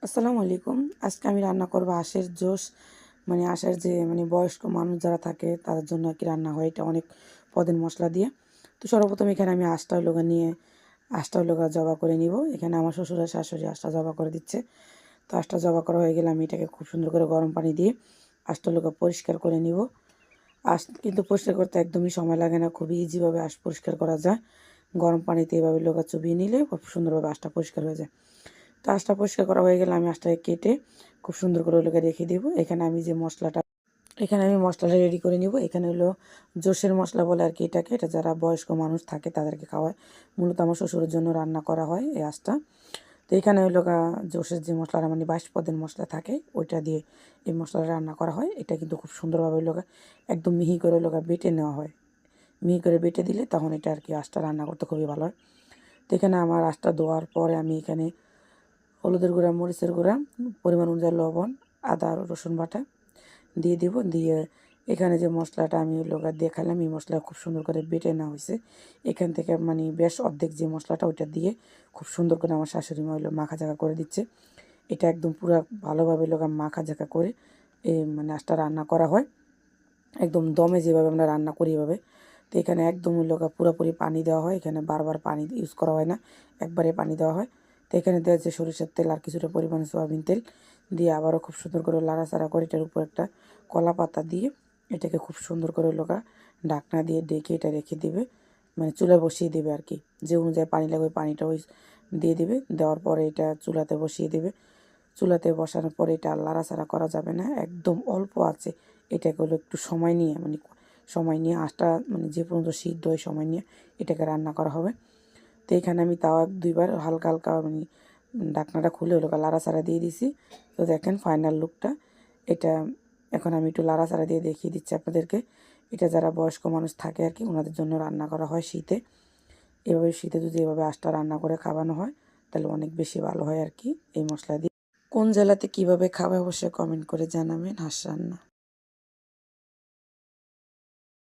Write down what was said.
আসসালামু আলাইকুম। আজকে আমি রান্না করব আঁশের জোশ। আঁশের যে বয়স্ক মানুষ যারা থাকে তাদের জন্য আর কি রান্না হয়। এটা অনেক পদের মশলা দিয়ে। তো সর্বপ্রথম এখানে আমি আঁশটা জবাই করে নিব। এখানে আমার শ্বশুর আর শাশুড়ি আঁশটা জবাই করে দিচ্ছে। তো আঁশটা জবাই করা হয়ে গেলে আমি এটাকে খুব সুন্দর করে গরম পানি দিয়ে আঁশটা পরিষ্কার করে নিব। আঁশ কিন্তু পরিষ্কার করতে একদমই সময় লাগে না, খুবই ইজিভাবে আঁশ পরিষ্কার করা যায়। গরম পানিতে এভাবে চুবিয়ে নিলে খুব সুন্দরভাবে আঁশটা পরিষ্কার হয়ে যায়। তো আঁশটা পরিষ্কার করা হয়ে গেলে আমি আঁশটাকে কেটে খুব সুন্দর করে রেখে দেব। এখানে আমি মশলাটা রেডি করে নিব। এখানে হলো জোশের মশলা বলে আর কি এটাকে। এটা যারা বয়স্ক মানুষ থাকে তাদেরকে খাওয়ায়। মূলত আমার শ্বশুরের জন্য রান্না করা হয় এই আঁশটা। তো এখানে হলো জোশের যে মশলাটা 22 পদের মশলা থাকে ওইটা দিয়ে এই মশলাটা রান্না করা হয়। এটা কিন্তু খুব সুন্দরভাবে একদম মিহি করে বেটে নেওয়া হয়। মিহি করে বেটে দিলে তখন এটা আর কি আঁশটা রান্না করতে খুবই ভালো হয়। তো এখানে আমার আঁশটা দেওয়ার পরে আমি এখানে হলুদের গুঁড়া, মরিচের গুঁড়া, পরিমাণ অনুযায়ী লবণ, আদা রসুন বাটা দিয়ে দিব। দিয়ে এখানে যে মশলাটা আমি দেখালাম এই মশলা খুব সুন্দর করে বেটে নেওয়া হয়েছে। এখান থেকে বেশ অর্ধেক যে মশলাটা ওইটা দিয়ে খুব সুন্দর করে আমার শাশুড়ি মা মাখা ঝাঁকা করে দিচ্ছে। এটা একদম পুরো ভালোভাবে মাখা ঝাঁকা করে এই আঁশটা রান্না করা হয়। একদম দমে যেভাবে আমরা রান্না করি এভাবে। তো এখানে একদম পুরোপুরি পানি দেওয়া হয়। এখানে বারবার পানি ইউজ করা হয় না, একবারে পানি দেওয়া হয়। তো এখানে দেওয়া হচ্ছে সরিষার তেল আর কিছুটা পরিমাণে সয়াবিন তেল দিয়ে আবারও খুব সুন্দর করে লাড়াচাড়া করে এটার উপর একটা কলা পাতা দিয়ে এটাকে খুব সুন্দর করে ঢাকনা দিয়ে ডেকে এটা রেখে দিবে। চুলায় বসিয়ে দেবে আর কি। যে অনুযায়ী পানি লাগবে পানিটা দিয়ে দিবে। দেওয়ার পরে এটা চুলাতে বসিয়ে দেবে। চুলাতে বসানোর পরে এটা লাড়াচাড়া করা যাবে না, একদম অল্প আছে। এটাকে একটু সময় নিয়ে আঁশটা যে পর্যন্ত সিদ্ধ হয় সময় নিয়ে এটাকে রান্না করা হবে। তো এখানে আমি তাও 2বার হালকা হালকা ঢাকনাটা খুলে লাড়াচাড়া দিয়ে দিছি। তো দেখেন ফাইনাল লুকটা এটা। এখন আমি একটু লাড়াচাড়া দিয়ে দেখিয়ে দিচ্ছি আপনাদেরকে। এটা যারা বয়স্ক মানুষ থাকে আর কি ওনাদের জন্য রান্না করা হয় শীতে। এভাবে শীতে যদি এভাবে আঁশটা রান্না করে খাওয়ানো হয় তাহলে অনেক বেশি ভালো হয় আর কি এই মশলা দিয়ে। কোন জেলাতে কীভাবে খাবে অবশ্যই কমেন্ট করে জানাবেন। হাঁস রান্না।